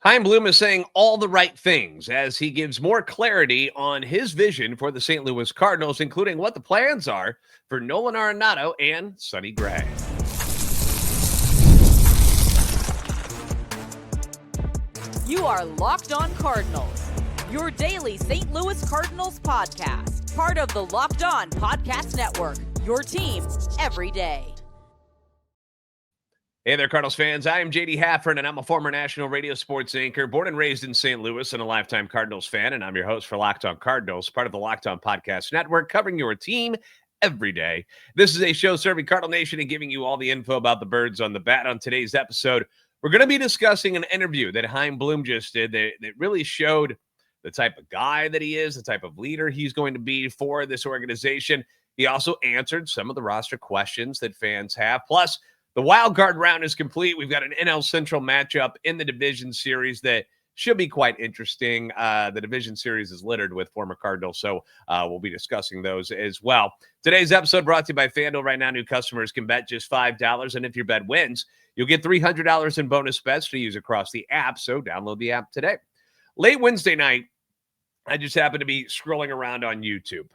Chaim Bloom is saying all the right things as he gives more clarity on his vision for the St. Louis Cardinals, including what the plans are for Nolan Arenado and Sonny Gray. You are Locked On Cardinals, your daily St. Louis Cardinals podcast, part of the Locked On Podcast Network, your team every day. Hey there, Cardinals fans. I am JD Hafron, and I'm a former national radio sports anchor, born and raised in St. Louis, and a lifetime Cardinals fan. And I'm your host for Locked On Cardinals, part of the Locked On Podcast Network, covering your team every day. This is a show serving Cardinal Nation and giving you all the info about the birds on the bat. On today's episode, we're going to be discussing an interview that Chaim Bloom just did that really showed the type of guy that he is, the type of leader he's going to be for this organization. He also answered some of the roster questions that fans have. Plus, the wild card round is complete. We've got an NL Central matchup in the division series that should be quite interesting. The division series is littered with former Cardinals, so we'll be discussing those as well. Today's episode brought to you by FanDuel. Right now, new customers can bet just $5, and if your bet wins, you'll get $300 in bonus bets to use across the app, so download the app today. Late Wednesday night, I just happened to be scrolling around on YouTube,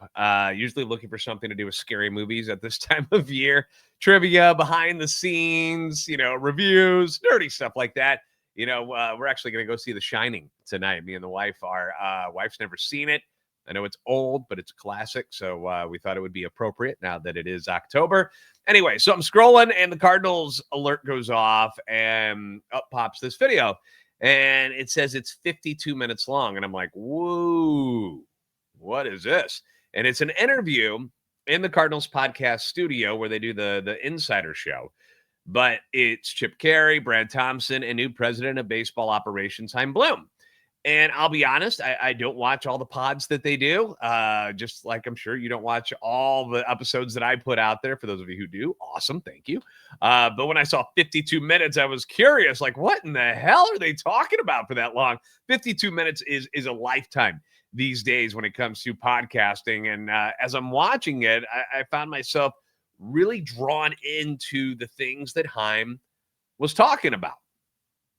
usually looking for something to do with scary movies at this time of year. Trivia, behind the scenes, reviews, nerdy stuff like that. We're actually going to go see The Shining tonight. Me and the wife are. Wife's never seen it. I know it's old, but it's a classic. So we thought it would be appropriate now that it is October. Anyway, so I'm scrolling and the Cardinals alert goes off and up pops this video. And it says it's 52 minutes long. And I'm like, whoa, what is this? And it's an interview in the Cardinals podcast studio where they do the insider show. But it's Chip Carey, Brad Thompson, and new president of baseball operations, Chaim Bloom. And I'll be honest, I don't watch all the pods that they do. Just like I'm sure you don't watch all the episodes that I put out there. For those of you who do, awesome, thank you. But when I saw 52 minutes, I was curious, like, what in the hell are they talking about for that long? 52 minutes is a lifetime these days when it comes to podcasting. And as I'm watching it, I found myself really drawn into the things that Chaim was talking about.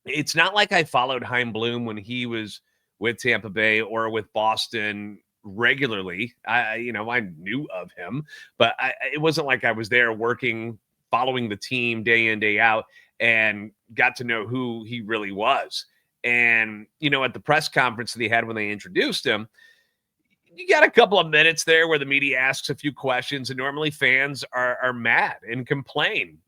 It's not like I followed Chaim Bloom when he was with Tampa Bay or with Boston regularly. I knew of him, but it wasn't like I was there working, following the team day in, day out, and got to know who he really was. And, at the press conference that he had when they introduced him, you got a couple of minutes there where the media asks a few questions, and normally fans are mad and complain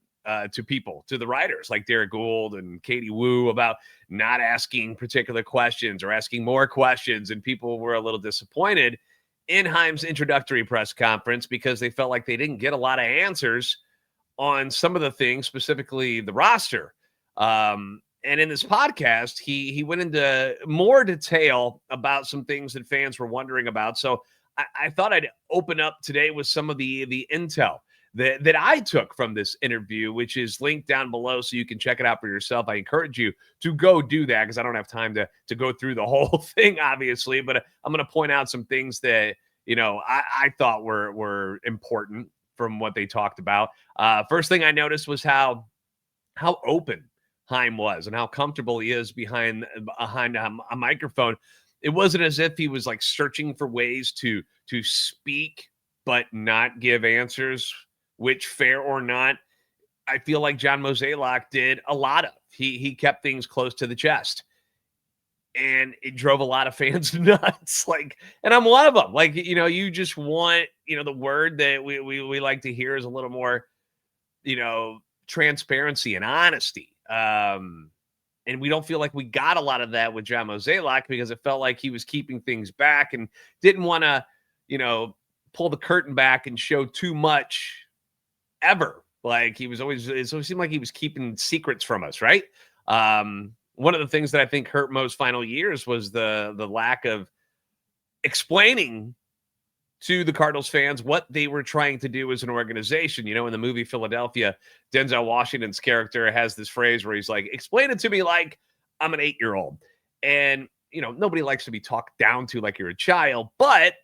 to people, to the writers like Derek Gould and Katie Wu about not asking particular questions or asking more questions. And people were a little disappointed in Chaim's introductory press conference because they felt like they didn't get a lot of answers on some of the things, specifically the roster. And in this podcast, he went into more detail about some things that fans were wondering about. So I thought I'd open up today with some of the intel that I took from this interview, which is linked down below so you can check it out for yourself. I encourage you to go do that because I don't have time to go through the whole thing, obviously, but I'm going to point out some things that, I thought were important from what they talked about. First thing I noticed was how open Chaim was and how comfortable he is behind a microphone. It wasn't as if he was like searching for ways to speak but not give answers, which, fair or not, I feel like John Mozeliak did a lot of. He kept things close to the chest, and it drove a lot of fans nuts. And I'm one of them. You just want, the word that we like to hear is a little more, transparency and honesty. And we don't feel like we got a lot of that with John Mozeliak because it felt like he was keeping things back and didn't want to, pull the curtain back and show too much ever. Like it always seemed like he was keeping secrets from us, right? One of the things that I think hurt Mo's final years was the lack of explaining to the Cardinals fans what they were trying to do as an organization. In the movie Philadelphia, Denzel Washington's character has this phrase where he's like, explain it to me like I'm an 8-year-old. And, nobody likes to be talked down to like you're a child, but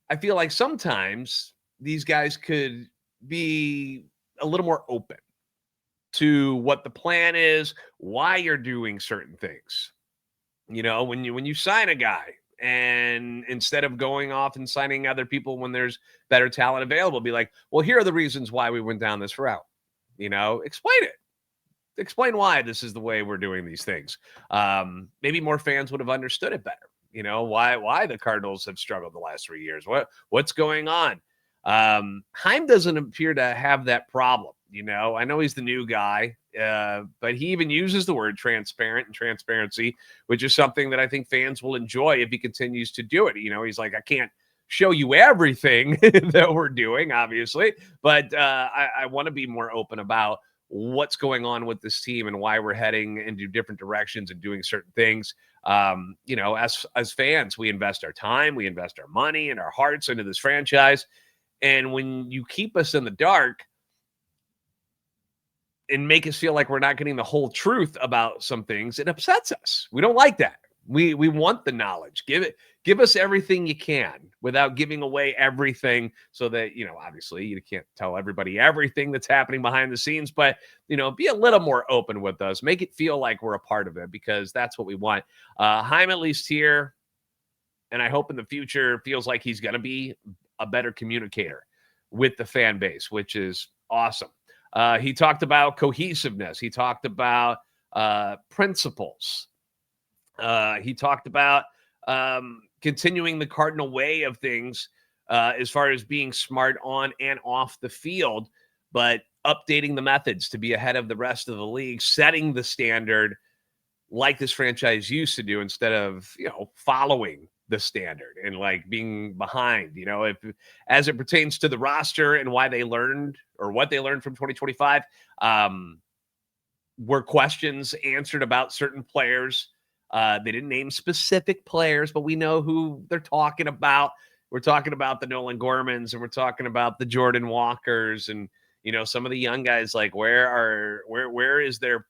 I feel like sometimes these guys could be a little more open to what the plan is, why you're doing certain things. When you sign a guy, and instead of going off and signing other people when there's better talent available, be like, well, here are the reasons why we went down this route. Explain it. Explain why this is the way we're doing these things. Maybe more fans would have understood it better. Why the Cardinals have struggled the last 3 years. What's going on? Chaim doesn't appear to have that problem. I know he's the new guy, but he even uses the word transparent and transparency, which is something that I think fans will enjoy if he continues to do it. He's like, I can't show you everything that we're doing, obviously, but I want to be more open about what's going on with this team and why we're heading into different directions and doing certain things. As fans, we invest our time, we invest our money and our hearts into this franchise. And when you keep us in the dark and make us feel like we're not getting the whole truth about some things, it upsets us. We don't like that. We want the knowledge. Give us everything you can without giving away everything, so that, obviously you can't tell everybody everything that's happening behind the scenes, but, be a little more open with us. Make it feel like we're a part of it, because that's what we want. Chaim, at least here, and I hope in the future, feels like he's going to be a better communicator with the fan base, which is awesome. He talked about cohesiveness. He talked about principles. He talked about continuing the Cardinal way of things as far as being smart on and off the field, but updating the methods to be ahead of the rest of the league, setting the standard like this franchise used to do, instead of, following the standard and like being behind, if as it pertains to the roster and why they learned, or what they learned from 2025, were questions answered about certain players. They didn't name specific players, but we know who they're talking about. We're talking about the Nolan Gormans, and we're talking about the Jordan Walkers, and some of the young guys. Like, where is their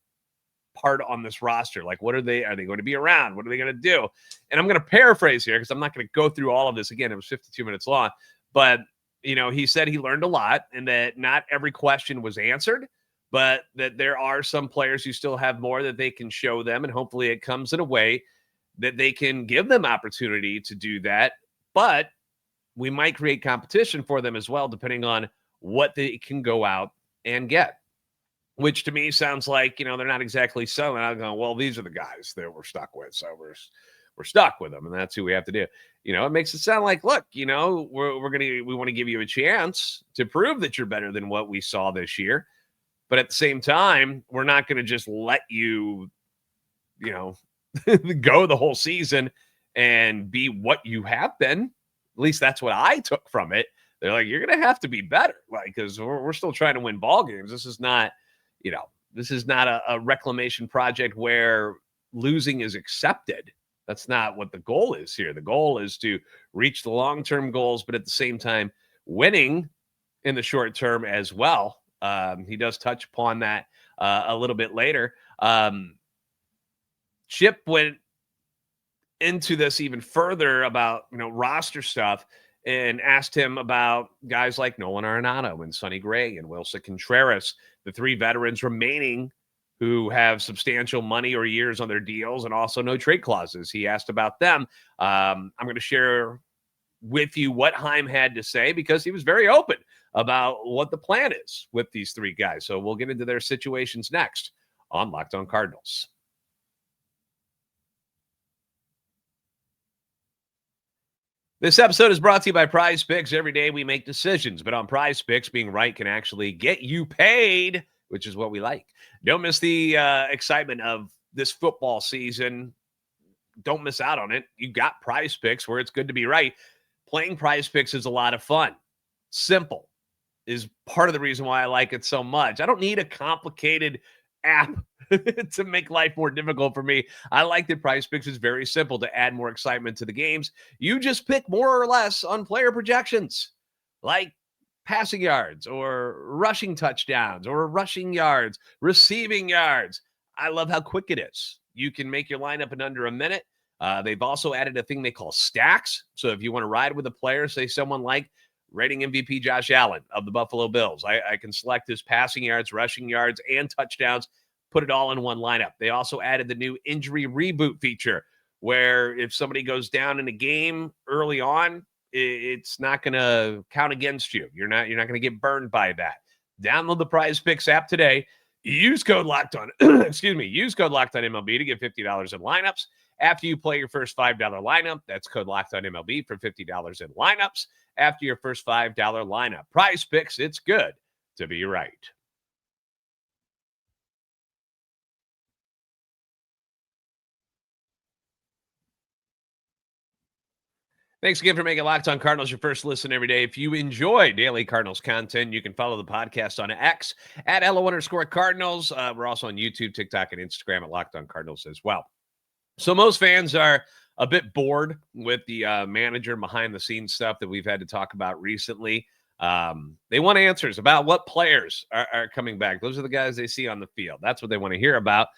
part on this roster? Like, what are they going to be around? What are they going to do? And I'm going to paraphrase here, because I'm not going to go through all of this again. It was 52 minutes long, but he said he learned a lot, and that not every question was answered, but that there are some players who still have more that they can show them, and hopefully it comes in a way that they can give them opportunity to do that. But we might create competition for them as well, depending on what they can go out and get, which to me sounds like, they're not exactly selling out going, well, these are the guys that we're stuck with, so we're stuck with them, and that's who we have to do. It makes it sound like, look, we want to give you a chance to prove that you're better than what we saw this year. But at the same time, we're not going to just let you, go the whole season and be what you have been. At least that's what I took from it. They're like, you're going to have to be better, because we're still trying to win ball games. This is not, a reclamation project where losing is accepted. That's not what the goal is here. The goal is to reach the long-term goals, but at the same time, winning in the short term as well. He does touch upon that a little bit later. Chip went into this even further about, roster stuff, and asked him about guys like Nolan Arenado and Sonny Gray and Willson Contreras, the three veterans remaining who have substantial money or years on their deals and also no trade clauses. He asked about them. I'm going to share with you what Chaim had to say, because he was very open about what the plan is with these three guys. So we'll get into their situations next on Locked On Cardinals. This episode is brought to you by Prize Picks. Every day we make decisions, but on Prize Picks, being right can actually get you paid, which is what we like. Don't miss the excitement of this football season. Don't miss out on it. You got Prize Picks, where it's good to be right. Playing Prize Picks is a lot of fun. Simple is part of the reason why I like it so much. I don't need a complicated app to make life more difficult for me. I like that Prize Picks is very simple to add more excitement to the games. You just pick more or less on player projections, like passing yards or rushing touchdowns or rushing yards, receiving yards. I love how quick it is. You can make your lineup in under a minute. They've also added a thing they call stacks. So if you want to ride with a player, say someone like rating MVP Josh Allen of the Buffalo Bills, I can select his passing yards, rushing yards, and touchdowns, put it all in one lineup. They also added the new injury reboot feature, where if somebody goes down in a game early on, it's not going to count against you. You're not going to get burned by that. Download the Prize Picks app today. Use code Locked On. Excuse me. Use code Locked On MLB to get $50 in lineups. After you play your first $5 lineup, that's code Locked On MLB for $50 in lineups. After your first $5 lineup, Prize Picks, it's good to be right. Thanks again for making Locked On Cardinals your first listen every day. If you enjoy daily Cardinals content, you can follow the podcast on X at @LO_Cardinals. We're also on YouTube, TikTok, and Instagram at Locked On Cardinals as well. So most fans are a bit bored with the manager behind-the-scenes stuff that we've had to talk about recently. They want answers about what players are coming back. Those are the guys they see on the field. That's what they want to hear about.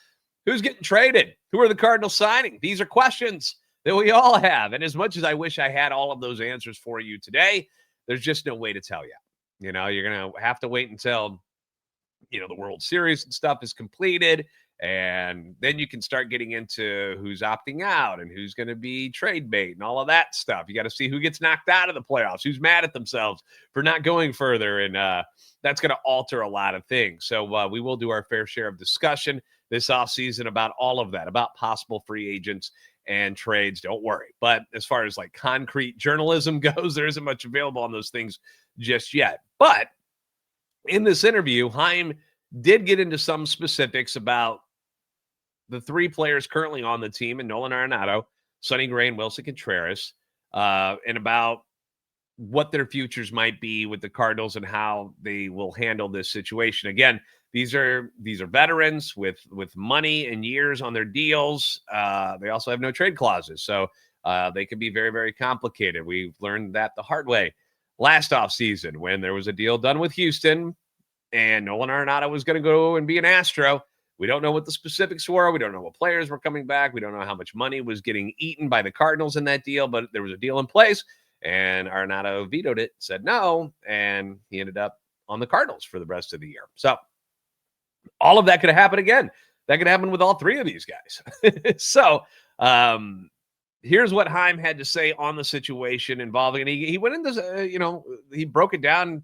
Who's getting traded? Who are the Cardinals signing? These are questions that we all have. And as much as I wish I had all of those answers for you today, there's just no way to tell you. You know, you're going to have to wait until, the World Series and stuff is completed. And then you can start getting into who's opting out and who's going to be trade bait and all of that stuff. You got to see who gets knocked out of the playoffs, who's mad at themselves for not going further. And that's going to alter a lot of things. So we will do our fair share of discussion this offseason about all of that, about possible free agents and trades. Don't worry. But as far as like concrete journalism goes, there isn't much available on those things just yet. But in this interview, Chaim did get into some specifics about the three players currently on the team, and Nolan Arenado, Sonny Gray, and Willson Contreras, and about what their futures might be with the Cardinals and how they will handle this situation. Again, these are veterans with money and years on their deals. They also have no trade clauses, so they can be very, very complicated. We've learned that the hard way last offseason when there was a deal done with Houston and Nolan Arenado was going to go and be an Astro. We don't know what the specifics were. We don't know what players were coming back. We don't know how much money was getting eaten by the Cardinals in that deal, but there was a deal in place, and Arenado vetoed it, said no, and he ended up on the Cardinals for the rest of the year. So all of that could happen again. That could happen with all three of these guys. So here's what Chaim had to say on the situation involving, and he went into, he broke it down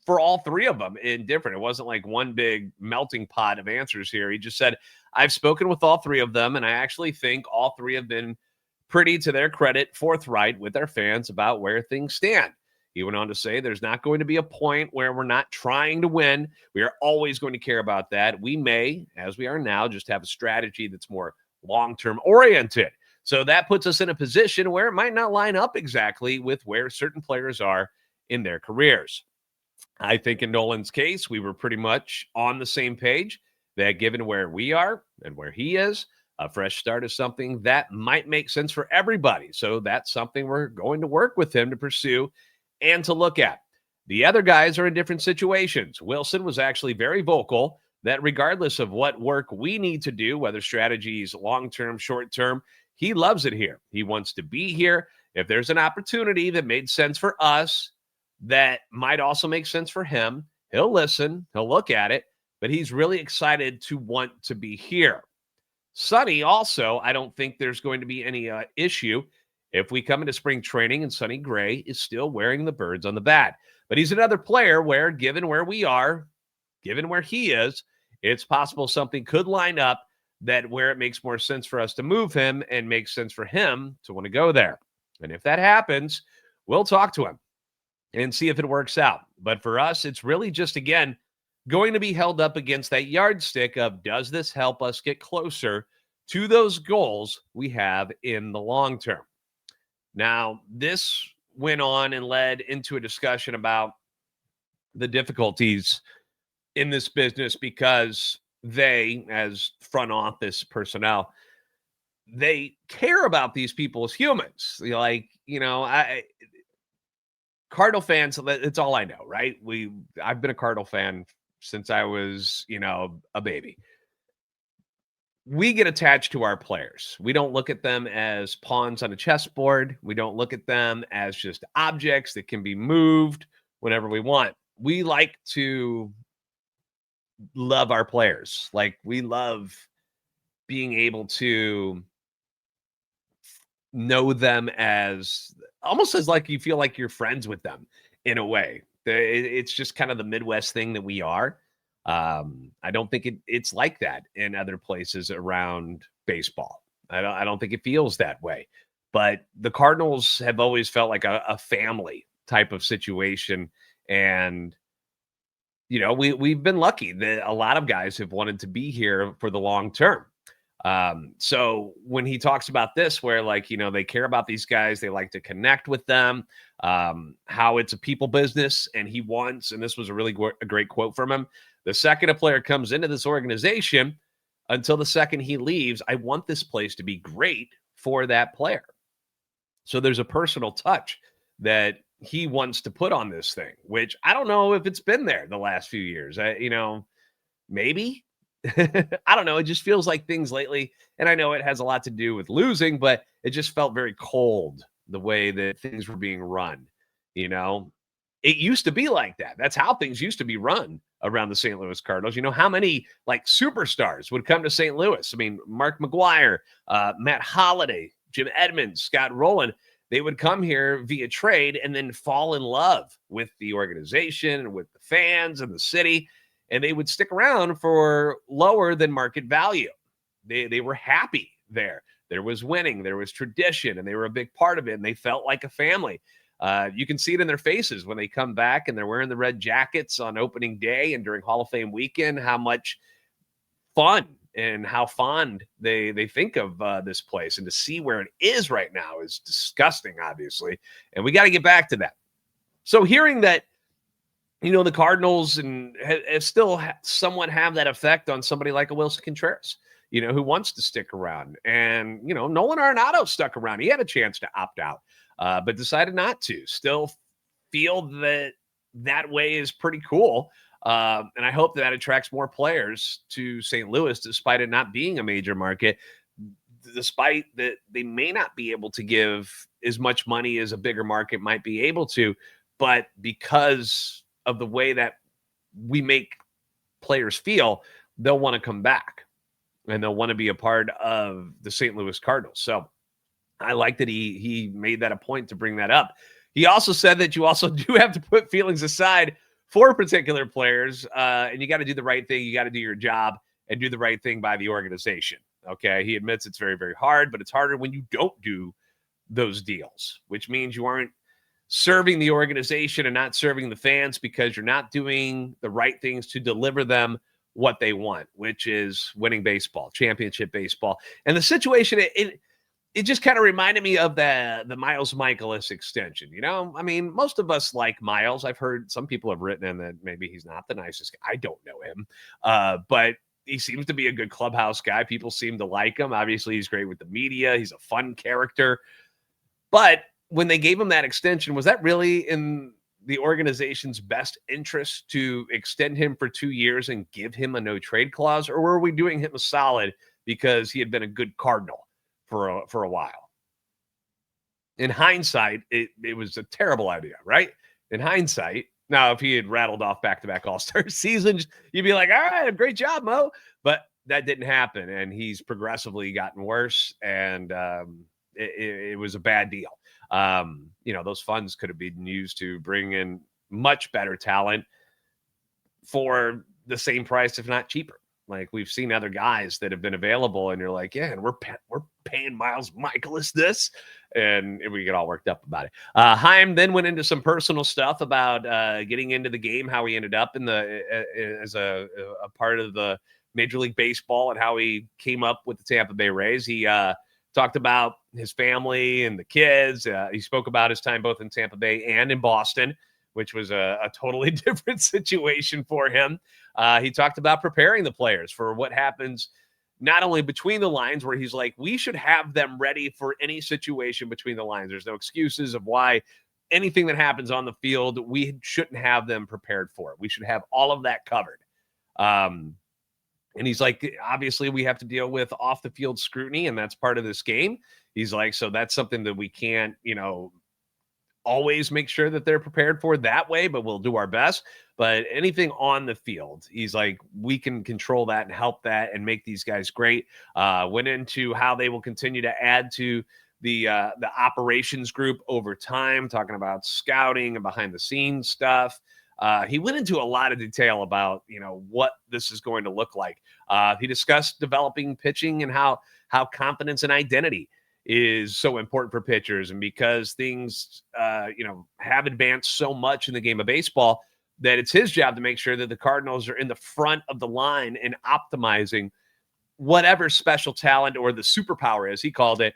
for all three of them in different. It wasn't like one big melting pot of answers here. He just said, I've spoken with all three of them, and I actually think all three have been pretty, to their credit, forthright with their fans about where things stand. He went on to say there's not going to be a point where we're not trying to win. We are always going to care about that. We may, as we are now, just have a strategy that's more long-term oriented. So that puts us in a position where it might not line up exactly with where certain players are in their careers. I think in Nolan's case, we were pretty much on the same page that given where we are and where he is, a fresh start is something that might make sense for everybody. So that's something we're going to work with him to pursue and to look at. The other guys are in different situations. Willson was actually very vocal that regardless of what work we need to do, whether strategies long-term, short-term, he loves it here. He wants to be here. If there's an opportunity that made sense for us, that might also make sense for him, he'll listen, he'll look at it, but he's really excited to want to be here. Sonny also, I don't think there's going to be any issue if we come into spring training and Sonny Gray is still wearing the birds on the bat. But he's another player where, given where we are, given where he is, it's possible something could line up that where it makes more sense for us to move him and makes sense for him to want to go there. And if that happens, we'll talk to him and see if it works out. But for us, it's really just, again, going to be held up against that yardstick of, does this help us get closer to those goals we have in the long term? Now, this went on and led into a discussion about the difficulties in this business because they, as front office personnel, they care about these people as humans. Cardinal fans, it's all I know, right? I've been a Cardinal fan since I was, a baby. We get attached to our players. We don't look at them as pawns on a chessboard. We don't look at them as just objects that can be moved whenever we want. We like to love our players. Like, we love being able to know them as almost as like you feel like you're friends with them in a way. It's just kind of the Midwest thing that we are. I don't think it's like that in other places around baseball. I don't think it feels that way. But the Cardinals have always felt like a family type of situation. And we've been lucky that a lot of guys have wanted to be here for the long term. So when he talks about this, where they care about these guys, they like to connect with them, how it's a people business, and he wants, and this was a really a great quote from him, the second a player comes into this organization until the second he leaves, I want this place to be great for that player. So there's a personal touch that he wants to put on this thing, which I don't know if it's been there the last few years. Maybe. I don't know. It just feels like things lately, and I know it has a lot to do with losing, but it just felt very cold the way that things were being run. It used to be like that. That's how things used to be run around the St. Louis Cardinals. How many superstars would come to St. Louis? I mean, Mark McGwire, Matt Holliday, Jim Edmonds, Scott Rowland. They would come here via trade and then fall in love with the organization and with the fans and the city. And they would stick around for lower than market value. They were happy there. There was winning, there was tradition, and they were a big part of it. And they felt like a family. You can see it in their faces when they come back and they're wearing the red jackets on opening day and during Hall of Fame weekend, how much fun and how fond they think of this place. And to see where it is right now is disgusting, obviously. And we got to get back to that. So hearing that, the Cardinals and still somewhat have that effect on somebody like a Willson Contreras, who wants to stick around. And, Nolan Arenado stuck around. He had a chance to opt out, but decided not to. Still feel that way is pretty cool. And I hope that attracts more players to St. Louis, despite it not being a major market, despite that they may not be able to give as much money as a bigger market might be able to. But because of the way that we make players feel, they'll want to come back and they'll want to be a part of the St. Louis Cardinals. So I like that he made that a point to bring that up. He also said that you also do have to put feelings aside for particular players, and you got to do the right thing. You got to do your job and do the right thing by the organization. Okay. He admits it's very, very hard, but it's harder when you don't do those deals, which means you aren't serving the organization and not serving the fans because you're not doing the right things to deliver them what they want, which is winning baseball, championship baseball. And the situation, it just kind of reminded me of the Miles Michaelis extension. I mean, most of us like Miles. I've heard some people have written in that maybe he's not the nicest guy. I don't know him, but he seems to be a good clubhouse guy. People seem to like him. Obviously, he's great with the media. He's a fun character. But when they gave him that extension, was that really in the organization's best interest to extend him for 2 years and give him a no trade clause? Or were we doing him a solid because he had been a good Cardinal for a while? In hindsight, it was a terrible idea, right? In hindsight. Now, if he had rattled off back-to-back All-Star seasons, you'd be like, all right, great job, Mo. But that didn't happen, and he's progressively gotten worse, and it was a bad deal. Those funds could have been used to bring in much better talent for the same price, if not cheaper. Like we've seen other guys that have been available, and you're like, yeah, and we're paying Miles Michaelis this, and we get all worked up about it. Chaim then went into some personal stuff about getting into the game, how he ended up in as a part of the Major League Baseball, and how he came up with the Tampa Bay Rays. He talked about his family and the kids. He spoke about his time both in Tampa Bay and in Boston, which was a totally different situation for him. He talked about preparing the players for what happens not only between the lines, where he's like, we should have them ready for any situation between the lines. There's no excuses of why anything that happens on the field, we shouldn't have them prepared for it. We should have all of that covered. And he's like, obviously, we have to deal with off the field scrutiny, and that's part of this game. He's like, so that's something that we can't, always make sure that they're prepared for that way, but we'll do our best. But anything on the field, he's like, we can control that and help that and make these guys great. Went into how they will continue to add to the operations group over time, talking about scouting and behind the scenes stuff. He went into a lot of detail about, what this is going to look like. He discussed developing pitching and how confidence and identity is so important for pitchers. And because things, have advanced so much in the game of baseball, that it's his job to make sure that the Cardinals are in the front of the line and optimizing whatever special talent or the superpower, as he called it,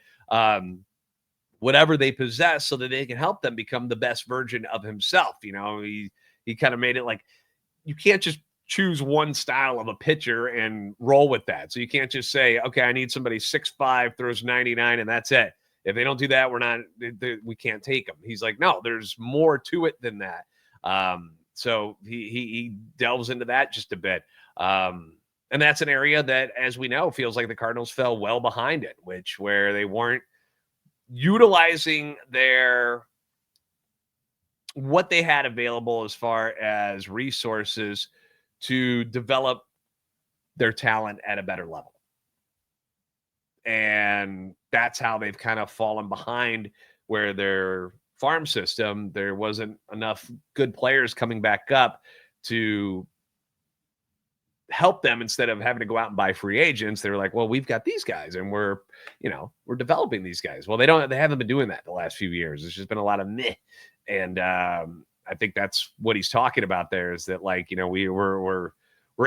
whatever they possess, so that they can help them become the best version of himself. He kind of made it like you can't just choose one style of a pitcher and roll with that. So you can't just say, okay, I need somebody 6'5", throws 99, and that's it. If they don't do that, we can't take them. He's like, no, there's more to it than that. So he delves into that just a bit. And that's an area that, as we know, feels like the Cardinals fell well behind it, where they weren't utilizing what they had available as far as resources to develop their talent at a better level. And that's how they've kind of fallen behind, where their farm system, there wasn't enough good players coming back up to help them. Instead of having to go out and buy free agents, they were like, well, we've got these guys and we're developing these guys. Well, they haven't been doing that the last few years. It's just been a lot of meh. And I think that's what he's talking about there, is that, like, we're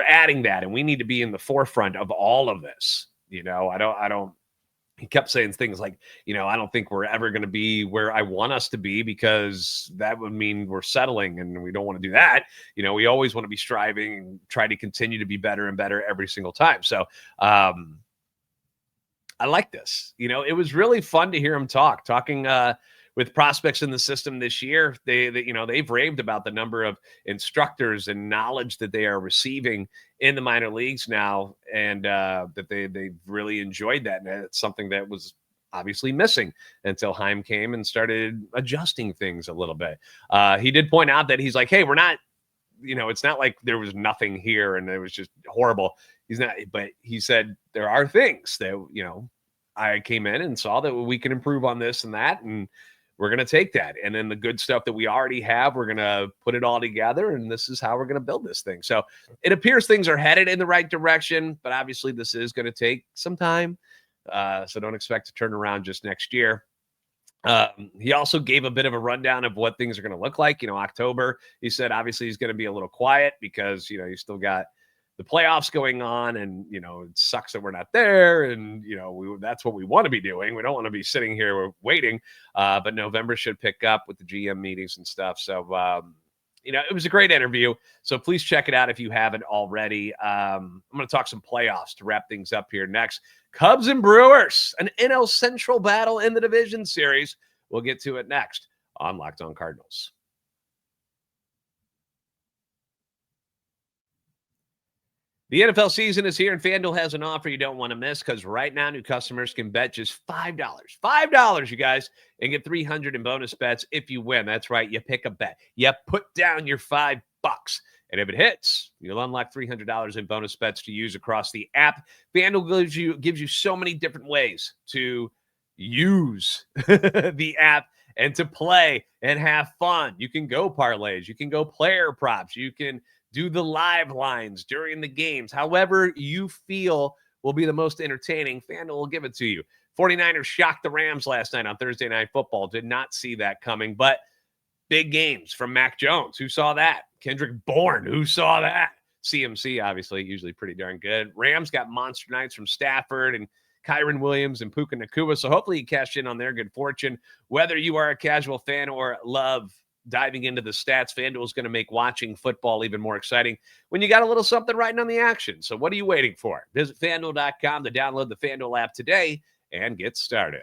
adding that, and we need to be in the forefront of all of this. He kept saying things like, I don't think we're ever going to be where I want us to be, because that would mean we're settling, and we don't want to do that. We always want to be striving and try to continue to be better and better every single time. So I like this. It was really fun to hear him talking with prospects in the system this year. They've raved about the number of instructors and knowledge that they are receiving in the minor leagues now, and that they've really enjoyed that. And it's something that was obviously missing until Chaim came and started adjusting things a little bit. He did point out that he's like, hey, we're not, it's not like there was nothing here and it was just horrible. He's not, but he said there are things that, I came in and saw that we can improve on this and that, and we're going to take that. And then the good stuff that we already have, we're going to put it all together, and this is how we're going to build this thing. So it appears things are headed in the right direction, but obviously this is going to take some time. So don't expect to turn around just next year. He also gave a bit of a rundown of what things are going to look like. October, he said, obviously he's going to be a little quiet because, you still got the playoffs going on, and, it sucks that we're not there. And, that's what we want to be doing. We don't want to be sitting here waiting. But November should pick up with the GM meetings and stuff. So, it was a great interview. So please check it out if you haven't already. I'm going to talk some playoffs to wrap things up here next. Cubs and Brewers, an NL Central battle in the division series. We'll get to it next on Locked On Cardinals. The NFL season is here, and FanDuel has an offer you don't want to miss, because right now new customers can bet just $5. $5, you guys, and get $300 in bonus bets if you win. That's right. You pick a bet. You put down your $5. And if it hits, you'll unlock $300 in bonus bets to use across the app. FanDuel gives you so many different ways to use the app and to play and have fun. You can go parlays. You can go player props. You can do the live lines during the games. However you feel will be the most entertaining, FanDuel will give it to you. 49ers shocked the Rams last night on Thursday Night Football. Did not see that coming, but big games from Mac Jones. Who saw that? Kendrick Bourne. Who saw that? CMC, obviously, usually pretty darn good. Rams got monster nights from Stafford and Kyron Williams and Puka Nacua. So hopefully you cashed in on their good fortune. Whether you are a casual fan or love diving into the stats, FanDuel is going to make watching football even more exciting when you got a little something riding on the action. So what are you waiting for? Visit FanDuel.com to download the FanDuel app today and get started.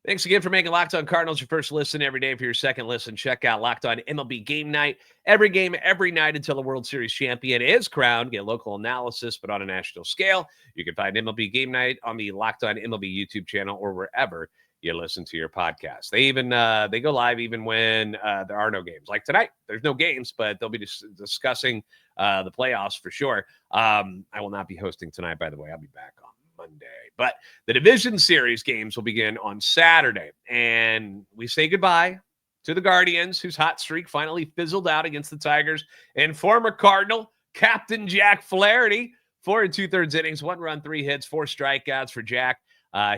Thanks again for making Locked On Cardinals your first listen every day. For your second listen, check out Locked On MLB Game Night. Every game, every night until the World Series champion is crowned. Get local analysis, but on a national scale. You can find MLB Game Night on the Locked On MLB YouTube channel or wherever you listen to your podcast. They even they go live even when there are no games. Like tonight, there's no games, but they'll be discussing the playoffs for sure. I will not be hosting tonight, by the way. I'll be back on Monday. But the division series games will begin on Saturday. And we say goodbye to the Guardians, whose hot streak finally fizzled out against the Tigers, and former Cardinal Captain Jack Flaherty, 4 2/3 innings, 1 run, 3 hits, 4 strikeouts for Jack.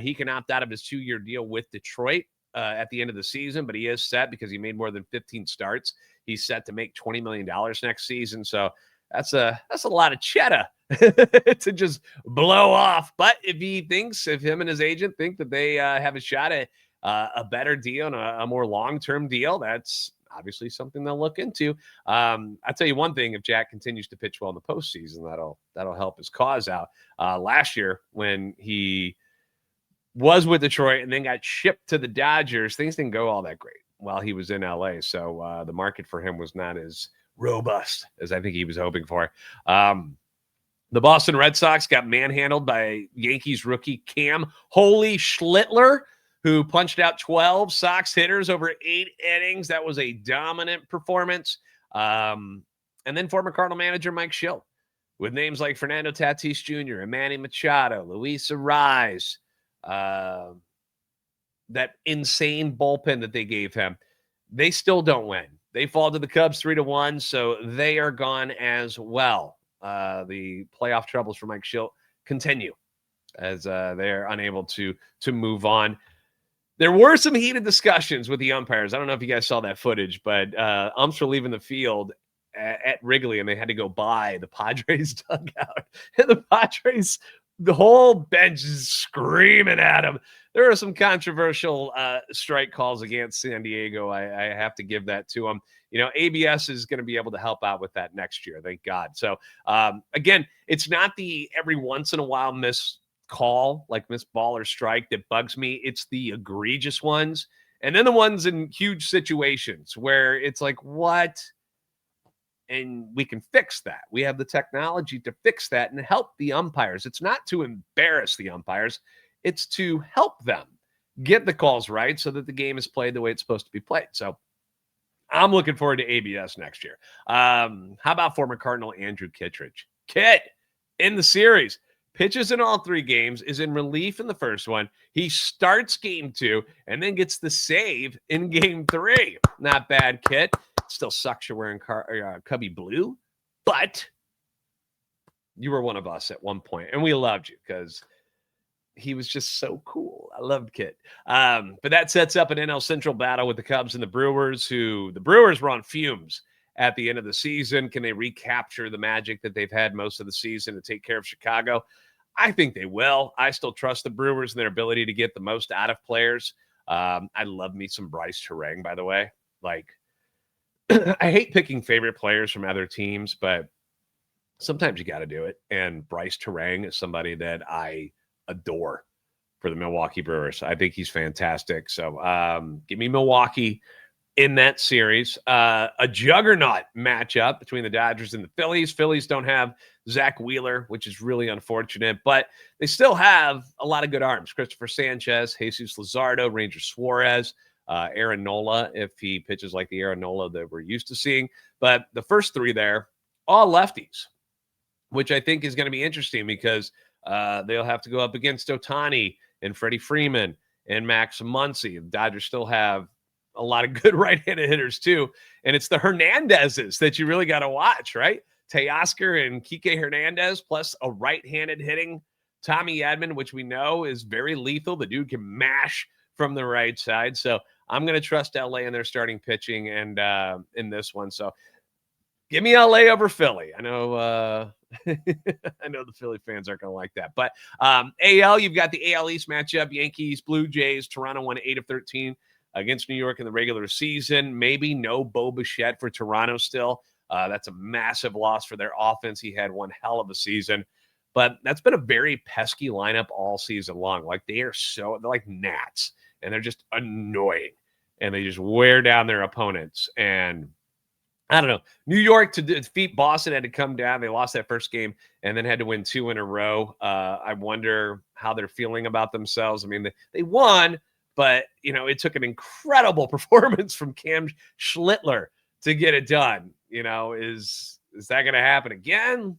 He can opt out of his 2-year deal with Detroit at the end of the season, but he is set because he made more than 15 starts. He's set to make $20 million next season. So that's a lot of cheddar to just blow off. But if him and his agent think that they have a shot at a better deal and a more long-term deal, that's obviously something they'll look into. I'll tell you one thing: if Jack continues to pitch well in the postseason, that'll help his cause out. Last year, when he was with Detroit and then got shipped to the Dodgers, things didn't go all that great while he was in LA. So the market for him was not as robust as I think he was hoping for. The Boston Red Sox got manhandled by Yankees rookie Cam Holy Schlittler, who punched out 12 Sox hitters over 8 innings. That was a dominant performance. And then former Cardinal manager Mike Schill, with names like Fernando Tatis Jr., Manny Machado, Luis Ariz, that insane bullpen that they gave him, they still don't win. They fall to the Cubs 3-1, so they are gone as well. The playoff troubles for Mike Schill continue as they're unable to move on. There were some heated discussions with the umpires. I don't know if you guys saw that footage, but umps were leaving the field at Wrigley, and they had to go by the Padres dugout. And the Padres, the whole bench is screaming at him. There are some controversial strike calls against San Diego. I have to give that to them. You know, ABS is going to be able to help out with that next year, thank God. So, again, it's not the every once in a while miss call, like miss ball or strike, that bugs me. It's the egregious ones. And then the ones in huge situations where it's like, what? And we can fix that. We have the technology to fix that and help the umpires. It's not to embarrass the umpires. It's to help them get the calls right so that the game is played the way it's supposed to be played. So I'm looking forward to ABS next year. How about former Cardinal Andrew Kittredge? Kit in the series, pitches in all 3 games, is in relief in the first one. He starts game 2 and then gets the save in game 3. Not bad, Kit. Still sucks you're wearing Cubby blue, but you were one of us at one point, and we loved you because he was just so cool. I loved Kit. But that sets up an NL Central battle with the Cubs and the Brewers, who the Brewers were on fumes at the end of the season. Can they recapture the magic that they've had most of the season to take care of Chicago? I think they will. I still trust the Brewers and their ability to get the most out of players. I love me some Bryce Terang, by the way. Like, I hate picking favorite players from other teams, but sometimes you got to do it. And Bryce Terang is somebody that I adore for the Milwaukee Brewers. I think he's fantastic. So give me Milwaukee in that series. A juggernaut matchup between the Dodgers and the Phillies. Phillies don't have Zach Wheeler, which is really unfortunate, but they still have a lot of good arms. Christopher Sanchez, Jesus Luzardo, Ranger Suarez, Aaron Nola, if he pitches like the Aaron Nola that we're used to seeing. But the first 3 there, all lefties, which I think is going to be interesting because they'll have to go up against Ohtani and Freddie Freeman and Max Muncy. The Dodgers still have a lot of good right-handed hitters too. And it's the Hernandezes that you really got to watch, right? Teoscar and Kike Hernandez, plus a right-handed hitting Tommy Edman, which we know is very lethal. The dude can mash from the right side. So I'm going to trust LA in their starting pitching and in this one. So give me LA over Philly. I know I know the Philly fans aren't going to like that. But AL, you've got the AL East matchup, Yankees, Blue Jays. Toronto won 8 of 13 against New York in the regular season. Maybe no Bo Bichette for Toronto still. That's a massive loss for their offense. He had one hell of a season. But that's been a very pesky lineup all season long. Like they're like gnats, and they're just annoying. And they just wear down their opponents. And I don't know. New York to defeat Boston had to come down. They lost that first game and then had to win 2 in a row. I wonder how they're feeling about themselves. I mean, they won, But, it took an incredible performance from Cam Schlittler to get it done. Is that going to happen again?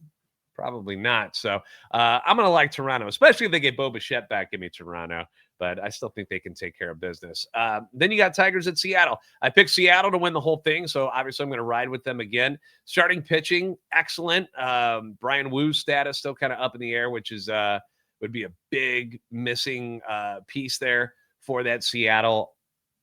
Probably not. So I'm going to like Toronto, especially if they get Bo Bichette back. Give me Toronto. But I still think they can take care of business. Then you got Tigers at Seattle. I picked Seattle to win the whole thing, so obviously I'm going to ride with them again. Starting pitching, excellent. Brian Wu's status still kind of up in the air, which is would be a big missing piece there for that Seattle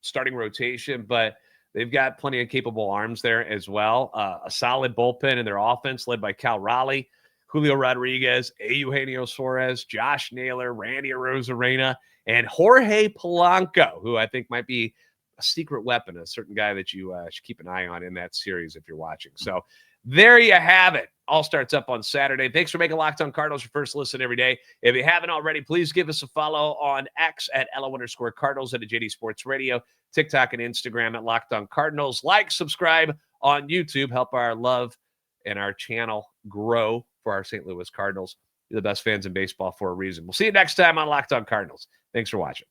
starting rotation. But they've got plenty of capable arms there as well. A solid bullpen in their offense led by Cal Raleigh, Julio Rodriguez, Eugenio Suarez, Josh Naylor, Randy Arozarena, and Jorge Polanco, who I think might be a secret weapon, a certain guy that you should keep an eye on in that series if you're watching. So there you have it. All starts up on Saturday. Thanks for making Locked On Cardinals your first listen every day. If you haven't already, please give us a follow on X at @LO_Cardinals and at JD Sports Radio, TikTok and Instagram at Locked On Cardinals. Like, subscribe on YouTube. Help our love and our channel grow for our St. Louis Cardinals. You're the best fans in baseball for a reason. We'll see you next time on Locked On Cardinals. Thanks for watching.